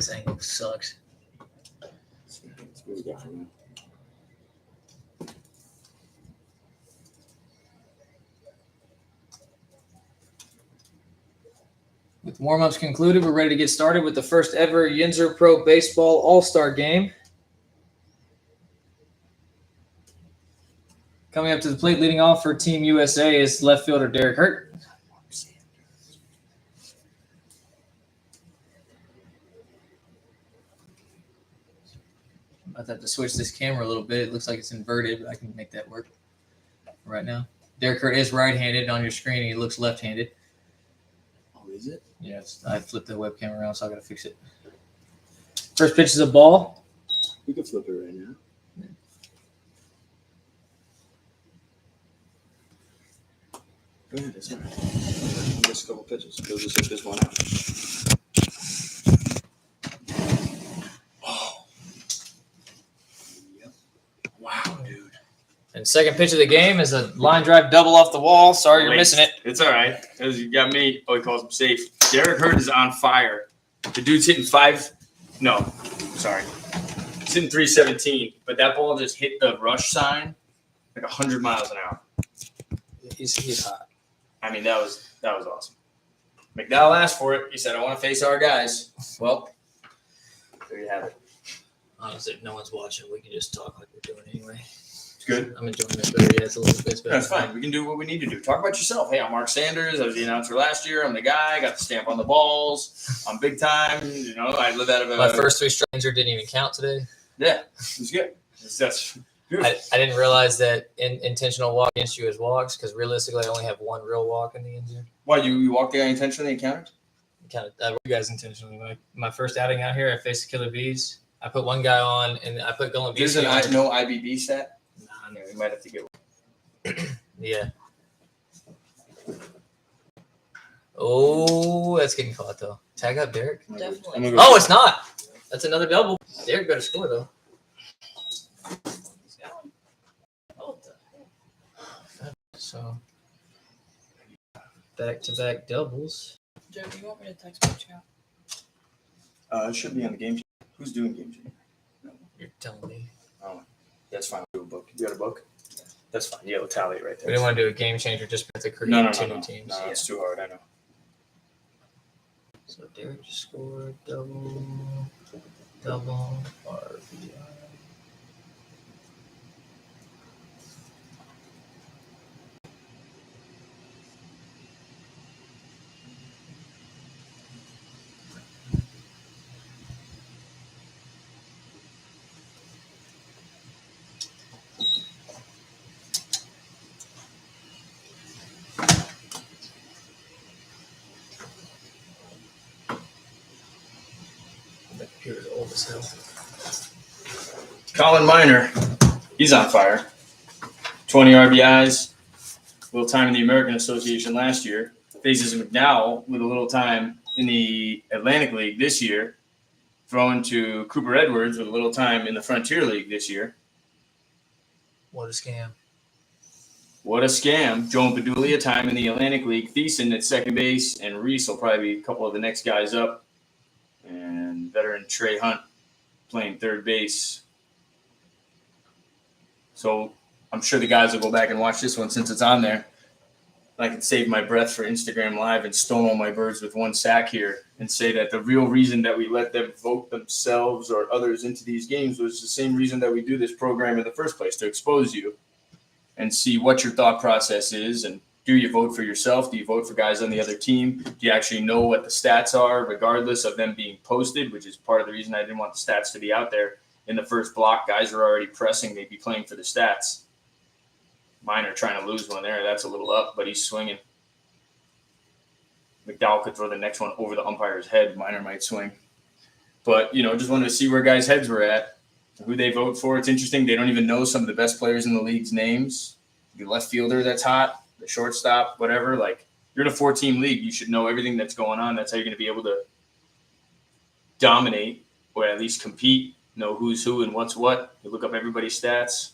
This angle sucks. Let's see what we got from you. With warm-ups concluded, we're ready to get started with the first ever Yinzer Pro Baseball All-Star Game. Coming up to the plate, leading off for Team USA is left fielder Derek Hurt. I have to switch this camera a little bit. It looks like it's inverted, but I can make that work right now. Derek Hurt is right-handed on your screen, and he looks left-handed. Oh, is it? Yes, I flipped the webcam around, so I got to fix it. First pitch is a ball. We can flip it right now. Go ahead, it's all right. Just a couple pitches. We'll just hit this one out. Oh. Yep. Wow, dude. And second pitch of the game is a line drive double off the wall. Sorry, you're missing it. It's all right. Because you got me. Oh, he calls him safe. Derek Hurt is on fire. The dude's hitting He's hitting 317. But that ball just hit the rush sign like 100 miles an hour. He's hot. I mean, that was awesome. McDowell asked for it. He said, I want to face our guys. Well, there you have it. Honestly, if no one's watching, we can just talk like we're doing anyway. It's good. I'm enjoying it better. Yeah, it's a little bit better. That's fine. We can do what we need to do. Talk about yourself. Hey, I'm Mark Sanders. I was the announcer last year. I'm the guy. I got the stamp on the balls. I'm big time. You know, I live out of a... My first 3 strikes didn't even count today. Yeah, it's good. That's I didn't realize that intentional walk against you is walks because realistically, I only have one real walk in the injury. Why, you walked the guy intentionally and counted? I you guys intentionally. My first outing out here, I faced the Killer Bees. I put one guy on, and I put Golden Bees. There's no IBB stat? Nah, No, we might have to get one. Yeah. Oh, that's getting caught, though. Tag up Derek. Definitely. Oh, it's not. That's another double. Derek better score, though. So, back-to-back doubles. Joe, do you want me to text my chat? It should be on the game. Who's doing game changer? You're telling me. Oh, that's fine. We'll do a book. You got a book? That's fine. Yeah, we'll tally it right there. We didn't want to do a game changer just to create No, two new teams. No, it's too hard. I know. So Derek just scored double, RBI. That computer's old as hell. Colin Miner, he's on fire. 20 RBIs, a little time in the American Association last year. Faces McDowell with a little time in the Atlantic League this year. Throwing to Cooper Edwards with a little time in the Frontier League this year. What a scam. What a scam. Joan Padulia, time in the Atlantic League. Thiessen at second base, and Reese will probably be a couple of the next guys up. And veteran Trey Hunt playing third base. So I'm sure the guys will go back and watch this one since it's on there. I can save my breath for Instagram Live and stone all my birds with one sack here and say that the real reason that we let them vote themselves or others into these games was the same reason that we do this program in the first place, to expose you and see what your thought process is. And do you vote for yourself? Do you vote for guys on the other team? Do you actually know what the stats are, regardless of them being posted, which is part of the reason I didn't want the stats to be out there. In the first block, guys are already pressing. They'd be playing for the stats. Miner trying to lose one there. That's a little up, but he's swinging. McDowell could throw the next one over the umpire's head. Miner might swing. But, just wanted to see where guys' heads were at, who they vote for. It's interesting. They don't even know some of the best players in the league's names. The left fielder that's hot, the shortstop, whatever. Like, you're in a 4-team league. You should know everything that's going on. That's how you're going to be able to dominate or at least compete, know who's who and what's what. You look up everybody's stats.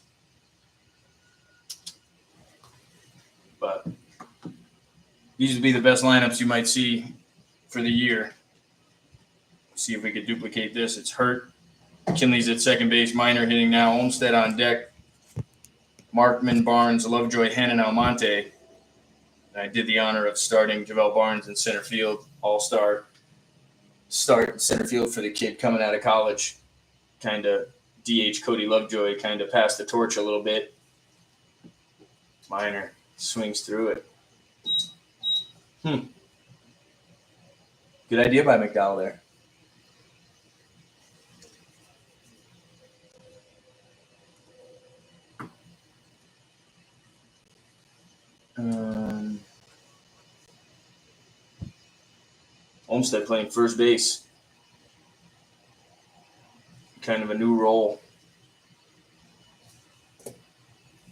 But these would be the best lineups you might see for the year. See if we could duplicate this. It's Hurt. Kinley's at second base. Minor hitting now. Olmstead on deck. Markman, Barnes, Lovejoy, Hannon, Almonte. And I did the honor of starting Javel Barnes in center field. All-star start in center field for the kid coming out of college. Kind of DH Cody Lovejoy kind of passed the torch a little bit. Minor swings through it. Good idea by McDowell there. Olmstead playing first base. Kind of a new role.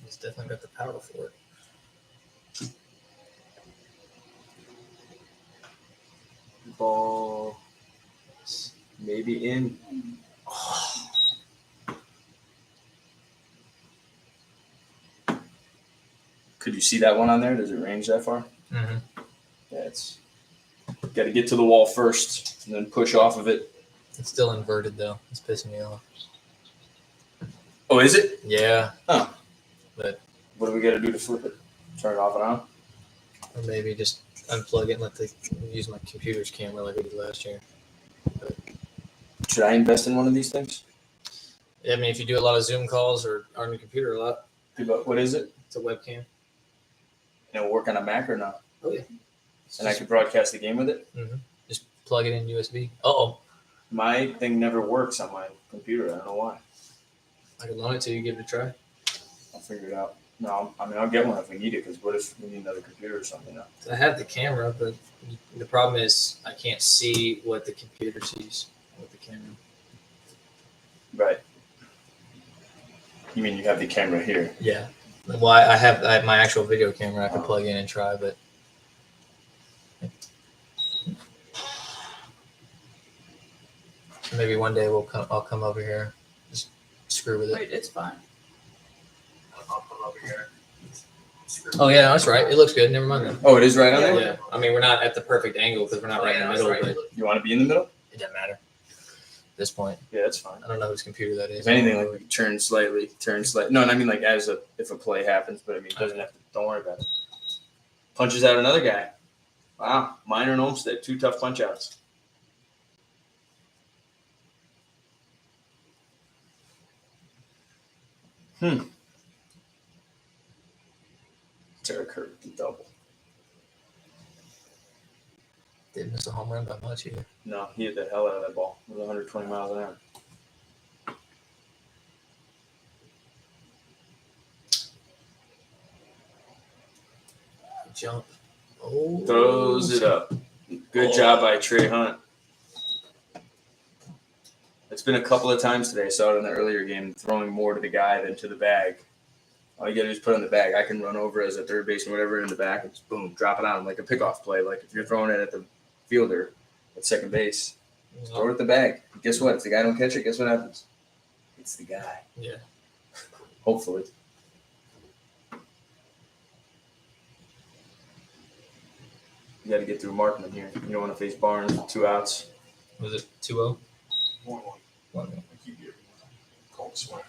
He's definitely got the power for it. Ball maybe in. Could you see that one on there? Does it range that far? Mm-hmm. Yeah, it's got to get to the wall first and then push off of it. It's still inverted though. It's pissing me off. Oh, is it? Yeah. Huh. But What do we got to do to flip it? Turn it off and on? or maybe just unplug it and use my computer's camera like we did last year. Should I invest in one of these things? Yeah, I mean, if you do a lot of Zoom calls or on your computer a lot, What is it? it's a webcam. And it'll work on a Mac or not? Oh yeah. And I could broadcast the game with it? Just plug it in USB. Uh-oh. My thing never works on my computer. I don't know why. I can loan it to you. Give it a try. I'll figure it out. No, I mean, I'll get one if we need it, because what if we need another computer or something? I have the camera, but the problem is I can't see what the computer sees with the camera. Right. You mean you have the camera here? Yeah. Well, I have my actual video camera I can plug in and try, but maybe one day I'll come over here, just screw with it. Wait, it's fine. I'll come over here. Oh yeah, no, that's right. It looks good. Never mind then. Oh, it is right on there? Yeah. I mean, we're not at the perfect angle because we're not right in the middle, but You want to be in the middle? it doesn't matter at this point. Yeah, that's fine. I don't know whose computer that is. If anything, like we could turn slightly. No, and I mean like if a play happens, but I mean it doesn't have to. Don't worry about it. Punches out another guy. Wow, Minor and Olmstead, 2 tough punch outs. Derek Hurt with the double. Didn't miss a home run by much either. No, he hit the hell out of that ball. It was 120 miles an hour. Jump. Oh. Throws it up. Good job by Trey Hunt. It's been a couple of times today. I saw it in the earlier game, throwing more to the guy than to the bag. All you got to do is put it in the bag. I can run over as a third baseman, whatever, in the back, and just boom, drop it on him like a pickoff play. Like if you're throwing it at the fielder at second base, throw it at the bag. And guess what? If the guy don't catch it, guess what happens? It's the guy. Yeah. Hopefully. You got to get through Markman here. You don't want to face Barnes with 2 outs. Was it 2-0? 1-1. 1-0. I keep getting cold sweat.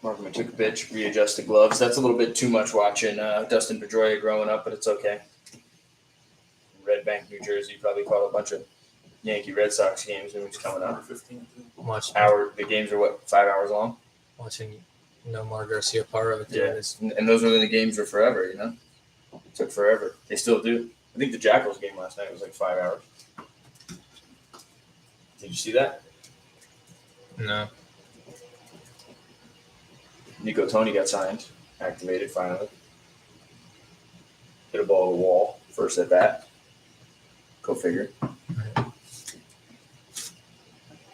Markman took a pitch, readjusted gloves. That's a little bit too much watching Dustin Pedroia growing up, but it's okay. Red Bank, New Jersey, probably caught a bunch of Yankee Red Sox games when he was coming Number up. 15. The games are what, 5 hours long? Watching Nomar Garcia Parra. Yeah. And those were the games were forever, you know? It took forever. They still do. I think the Jackals game last night was like 5 hours. Did you see that? No. Nico Tony got signed, activated finally. Hit a ball to the wall, first at bat. Go figure. If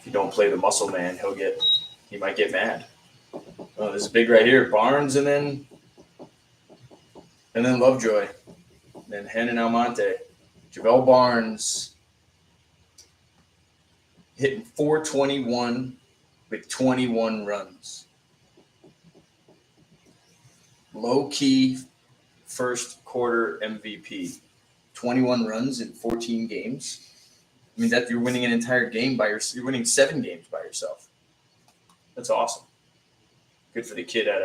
you don't play the muscle man, he might get mad. Oh, this is big right here. Barnes and then Lovejoy. Then Hen and Almonte. Javel Barnes hitting .421 with 21 runs. Low key first quarter MVP. 21 runs in 14 games. I mean, that you're winning an entire game you're winning 7 games by yourself. That's awesome. Good for the kid out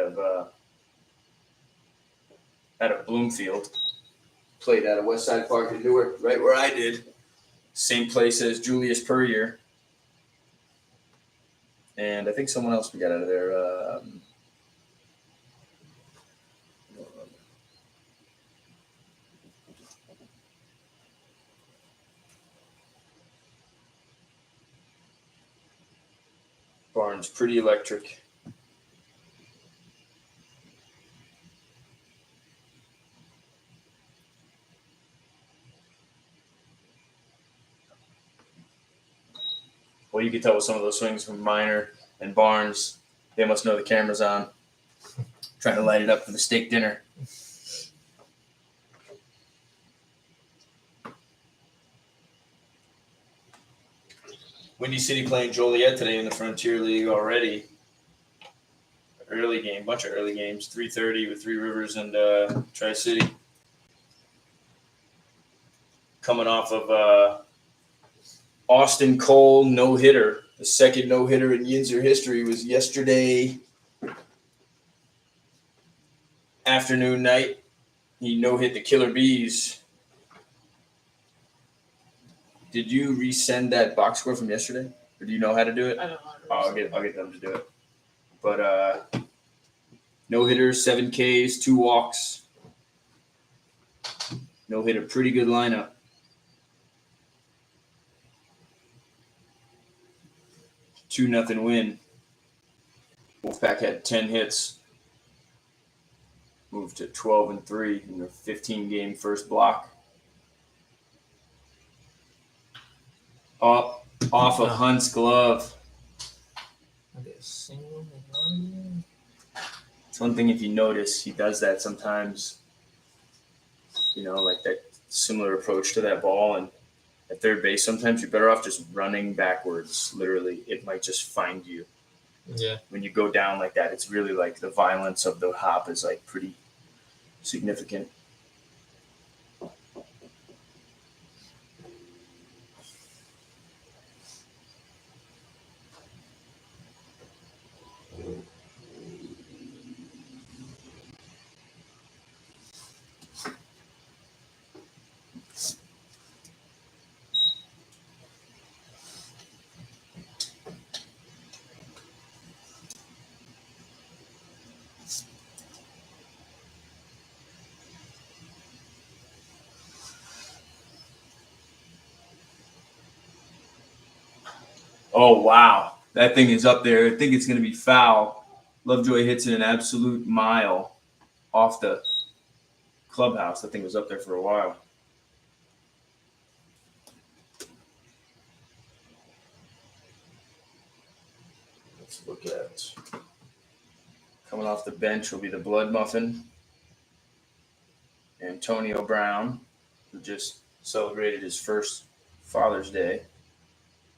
of Bloomfield. Played out of Westside Park in Newark, right where I did. Same place as Julius Puryear. And I think someone else we got out of there. Barnes, pretty electric. Well, you can tell with some of those swings from Minor and Barnes, they must know the camera's on. Trying to light it up for the steak dinner. Windy City playing Joliet today in the Frontier League already. Early game, bunch of early games. 3:30 with Three Rivers and Tri-City. Coming off of Austin Cole no-hitter. The second no-hitter in Yinzer history was yesterday afternoon night. He no-hit the Killer Bees. Did you resend that box score from yesterday? Or do you know how to do it? I don't know. I'll get them to do it. But no-hitters, 7 Ks, 2 walks. No-hitter, pretty good lineup. Two nothing win. Wolfpack had 10 hits. Moved to 12-3 in their 15-game first block. Off of Hunt's glove. It's one thing if you notice, he does that sometimes. Like that similar approach to that ball. And at third base, sometimes you're better off just running backwards. Literally, it might just find you. Yeah. When you go down like that, it's really like the violence of the hop is like pretty significant. Oh, wow. That thing is up there. I think it's going to be foul. Lovejoy hits it an absolute mile off the clubhouse. That thing was up there for a while. Let's look at coming off the bench will be the Blood Muffin, Antonio Brown, who just celebrated his first Father's Day.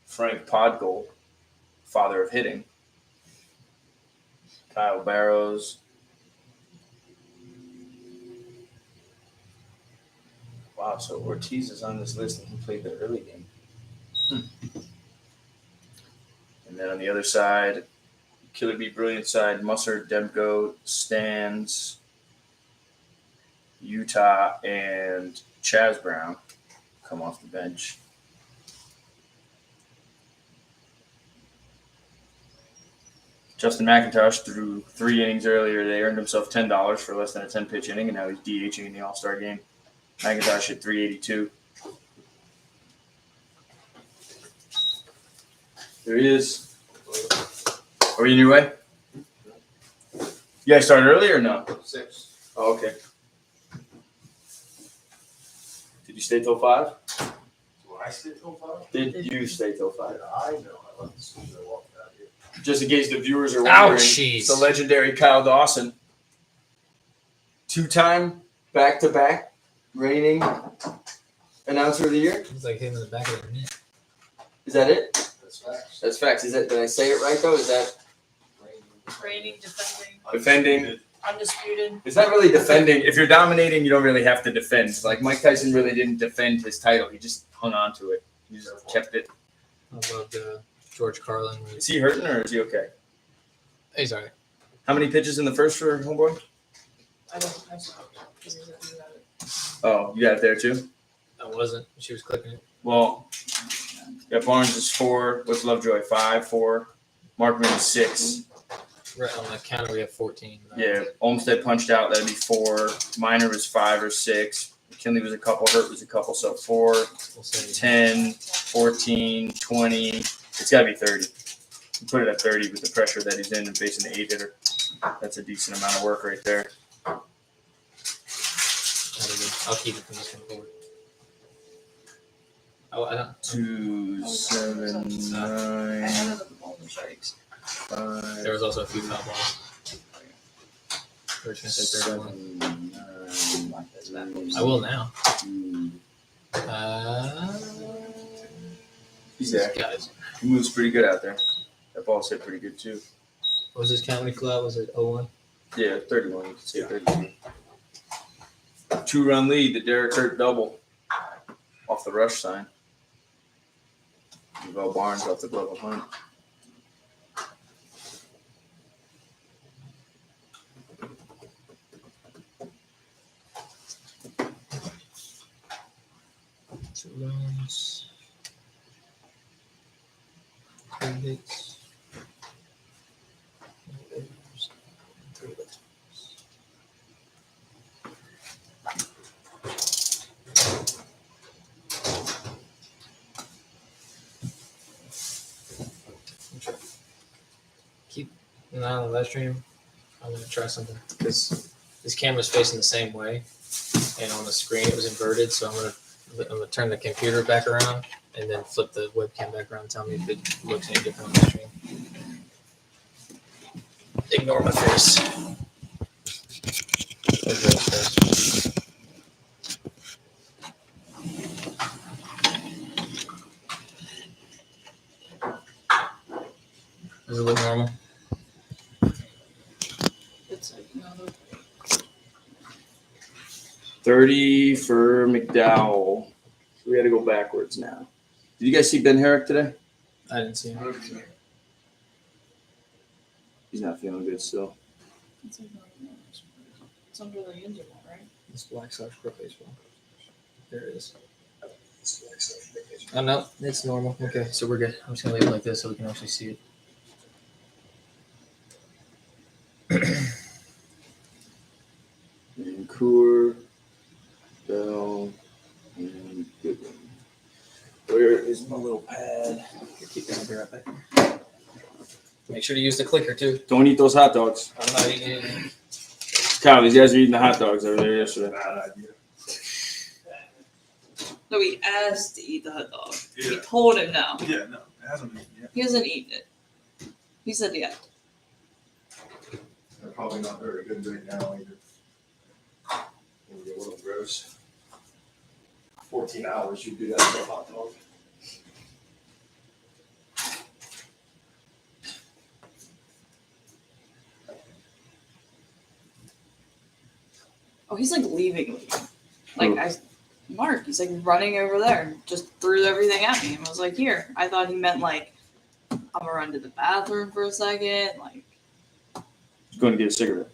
Frank Podgold, father of hitting. Kyle Barrows. Wow, so Ortiz is on this list and he played the early game. And then on the other side, Killer Bee Brilliant side, Musser, Demko, Stans, Utah, and Chaz Brown come off the bench. Justin McIntosh threw 3 innings earlier. They earned himself $10 for less than a 10-pitch inning, and now he's DHing in the All-Star game. McIntosh hit .382. There he is. Are you on your way? You guys started early or no? 6. Oh, okay. Did you stay till 5? Do I stay till 5? Did you stay till 5? I know. I left the studio, I walked out here. just in case the viewers are Ouch, wondering, jeez. it's the legendary Kyle Dawson. 2-time back-to-back reigning announcer of the year. It's like him in the back of the net. Is that it? That's facts. That's facts. Is that? Did I say it right though? Is that Reigning, defending, defending? undisputed. It's not really defending. If you're dominating, you don't really have to defend. Like Mike Tyson really didn't defend his title. He just hung on to it. He just kept it. I loved George Carlin. Is he hurting or is he okay? He's alright. How many pitches in the first for homeboy? I don't have some because he's a few it. Oh, you got it there too. I wasn't. She was clicking it. Well, yeah, Barnes is 4. What's Lovejoy? 5, 4. Markman is 6. Right on the counter, we have 14. Yeah, Olmstead punched out. That'd be 4. Minor was 5 or 6. McKinley was a couple. Hurt was a couple. So 4, We'll say 10, 14, 20. It's got to be 30. You put it at 30 with the pressure that he's in and facing the 8-hitter. That's a decent amount of work right there. I'll keep it from this one forward. Oh, I don't. 2, 7, 9, I have the Golden Strikes. 5, There was also a few foul balls. We're just gonna say third one. 7, 9, I will now. 2. He's These there. guys. He moves pretty good out there. That ball's hit pretty good too. What was his count when he flew out? Was it 0-1? Yeah, 31. You could say 32. 2-run lead. The Derek Hurt double off the rush sign. Val Barnes off the glove of Hunt. Two runs. 3 hits. 3 hits. Keep an eye on the live stream. I'm gonna try something because this camera's facing the same way, and on the screen it was inverted. So I'm gonna turn the computer back around and then flip the webcam back around. And tell me if it looks any different on the stream. Ignore my face. Does it look normal? It's like, 30 for McDowell. So we got to go backwards now. Did you guys see Ben Herrick today? I didn't see him. He's not feeling good still. it's under the engine one, right? This Black Sox Pro baseball. There it is. Oh no, it's normal. Okay, so we're good. I'm just gonna leave it like this so we can actually see it. And Coor, Bell, and Goodwin. Where is my little pad? Here, keep that. I'll be right back. Make sure to use the clicker too. Don't eat those hot dogs. I'm not eating it. Kyle, these guys are eating the hot dogs over there yesterday. Bad idea. No, we asked to eat the hot dog. We Yeah. told him no. Yeah, no, it hasn't been yet. He hasn't eaten it. He said yeah. They're probably not very good right now either. Maybe a little gross. 14 hours, you do that for a hot dog. Oh, he's like leaving. Mark, he's like running over there and just threw everything at me and was like, here. I thought he meant like, I'm gonna run to the bathroom for a second. Like, He's going to get a cigarette.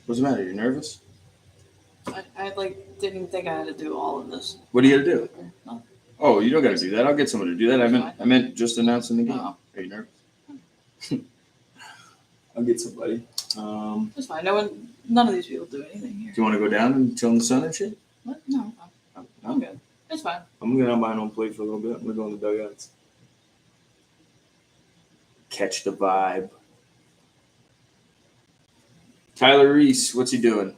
What's the matter? You nervous? I like didn't think I had to do all of this. What do you got to do? No. Oh, you don't got to do that. I'll get someone to do that. I meant just announcing the game. Oh. Are you nervous? I'll get somebody. Do It's fine. None of these people do anything here. you want to go down and chill in the sun and shit? What? No, I'm good. It's fine. I'm gonna get on my own plate for a little bit. I'm gonna go in the dugouts. Catch the vibe. Tyler Reese, what's he doing?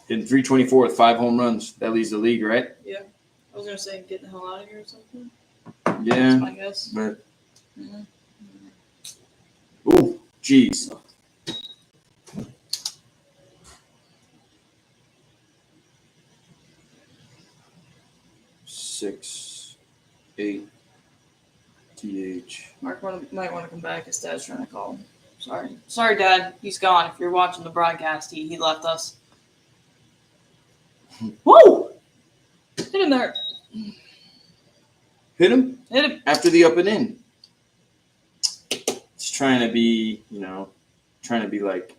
Hitting 324 with 5 home runs. That leads the league, right? I was gonna say get the hell out of here or something. Yeah, That's my guess. but Mhm. ooh, jeez. Six, 8, TH. Mark might want to come back. His dad's trying to call him. Sorry, Dad. He's gone. If you're watching the broadcast, he left us. Whoa! Hit him there. Hit him Hit him. after the up and in. Just trying to be, like,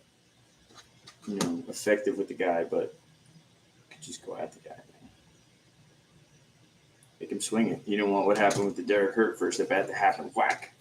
effective with the guy, but could just go at the guy. Make him swing it. You don't want what happened with the Derek Hurt first at bat to happen. Whack.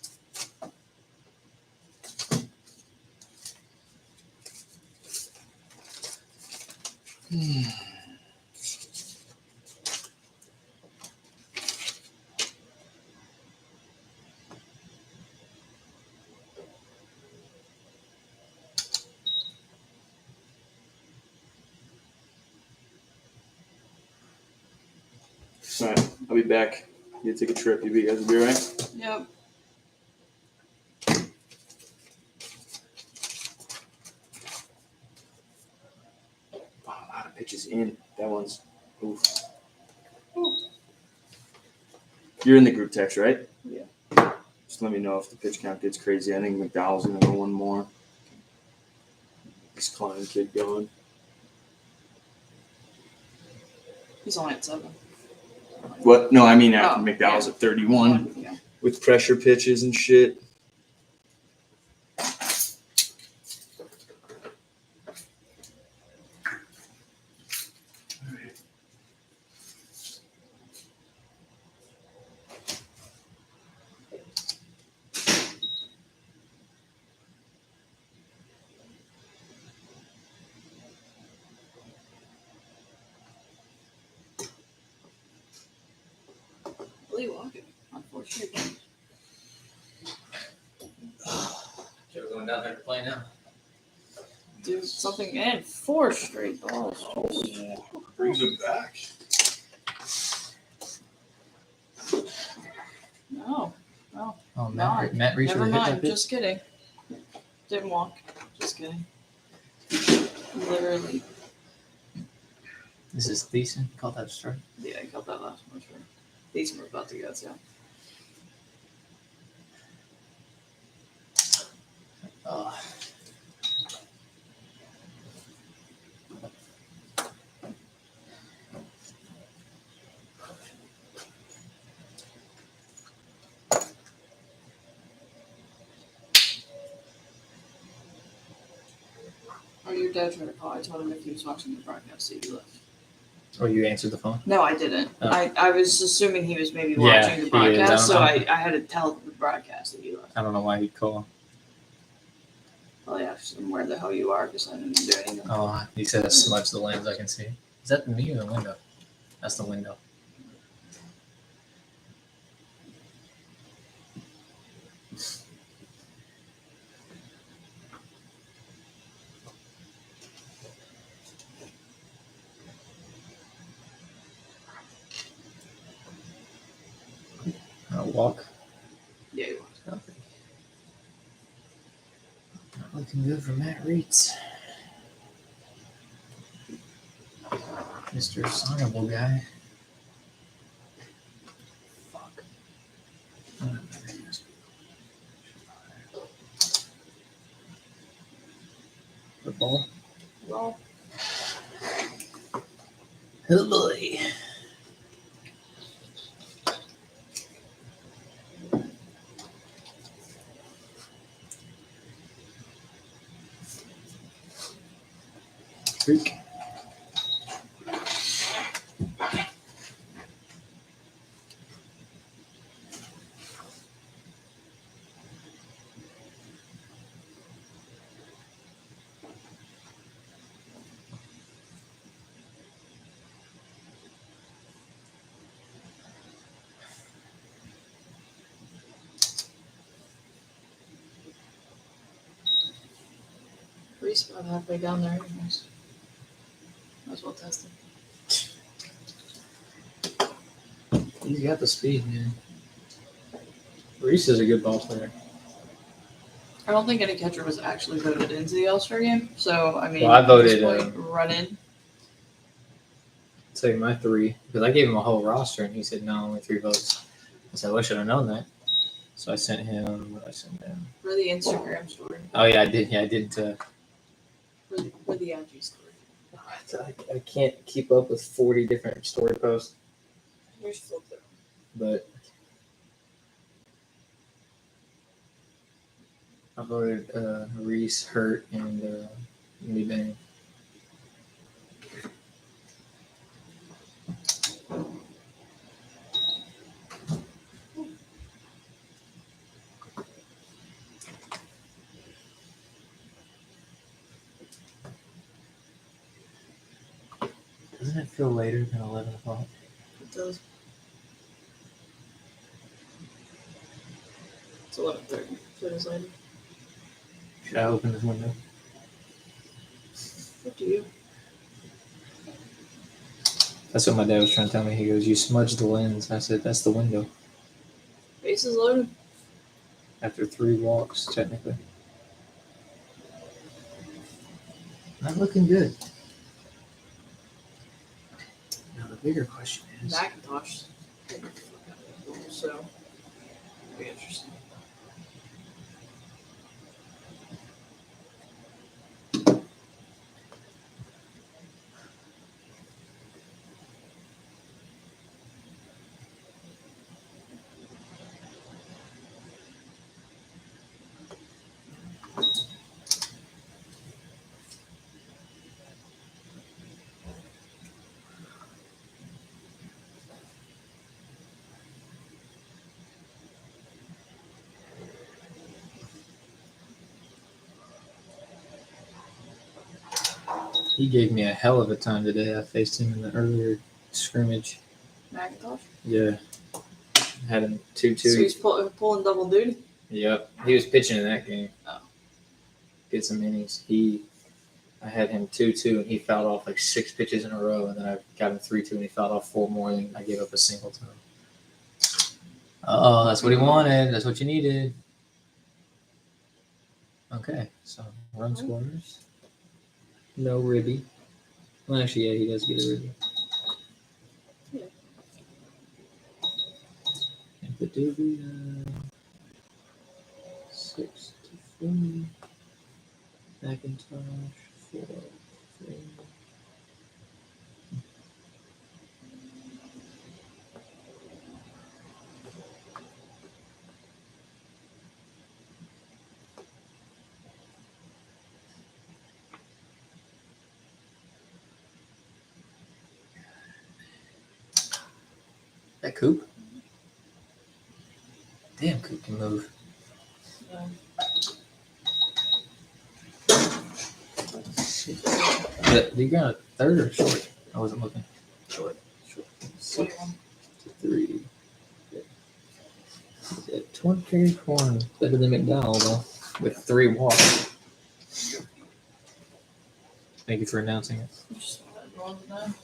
All right, I'll be back. You take a trip. You guys will be all right? Yep. Oh, a lot of pitches in. That one's oof. You're in the group text, right? Yeah. Just let me know if the pitch count gets crazy. I think McDowell's gonna go one more. This Klein kid going. He's only at 7. What? No, I mean after Oh, McDowell's at 31 Yeah. with pressure pitches and shit. Lee walking. Unfortunately. Joe going down there to play now. Do something and 4 straight balls. Brings him back. No. Oh, Matt- Matt Reese Never would have hit that mind. pitch. Just kidding. Didn't walk. Just kidding. Literally. This is Thiessen. Called that a strike. Yeah, I got that last one for sure. These were about to go, so. Oh. Oh, your dad tried to call. I told him if he was watching the broadcast, so he left. Oh, you answered the phone? No, I didn't. Oh. I was assuming he was maybe Yeah, watching the he is. broadcast, so I don't I had to tell the broadcast that he left. I don't know why he'd call. Probably asked him where the hell you are because I didn't do anything. Oh, he said I smudged the lens I can see. Is that me or the window? That's the window. walk? Yeah, he was. Okay. Not looking good for Matt Reitz. Mr. Honorable guy. Fuck. Football. Well, Oh boy. Freak. Reese about halfway down there anyways. Might as well test it. He's got the speed, man. Reese is a good ball player. I don't think any catcher was actually voted into the All-Star game, so I mean, Well, I at this voted, point, run in. Tell you my 3 because I gave him a whole roster and he said no, only 3 votes. I said, well, I should have known that. So I sent him. What did I send him? For the Instagram story. Oh yeah, I did. Yeah, I did. For the IG story. I can't keep up with 40 different story posts, Here's flip through. but I voted Reese, Hurt, and Lee Bang. Doesn't it feel later than 11 o'clock? It does. It's 11:30. So it is later. Should I open this window? What do you? That's what my dad was trying to tell me. He goes, "You smudged the lens." I said, "That's the window." Base is loaded. After 3 walks, technically. Not looking good. Now the bigger question is, Macintosh. So, be interesting. he gave me a hell of a time today. I faced him in the earlier scrimmage. Macintosh. Yeah. Had him So 2-2. he's pulling double duty. Yep. He was pitching in that game. Oh. Get some innings. I had him 2-2 and he fouled off like 6 pitches in a row, and then I got him 3-2 and he fouled off 4 more, and I gave up a single to him. Oh, that's what he wanted. That's what you needed. Okay, so run scorers. No ribby. Well, actually, yeah, he does get a ribby. Yeah. And the doobie, 6-3. Macintosh, 4-3. That Coop? Damn, Coop can move. Yeah. But you got a third or short? I wasn't looking. Short. 6 21. to 3. He's at 24. Better than McDowell, though, with 3 walks. Thank you for announcing it. Just wanted everyone to know.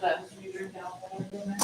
That was you drink alcohol in there.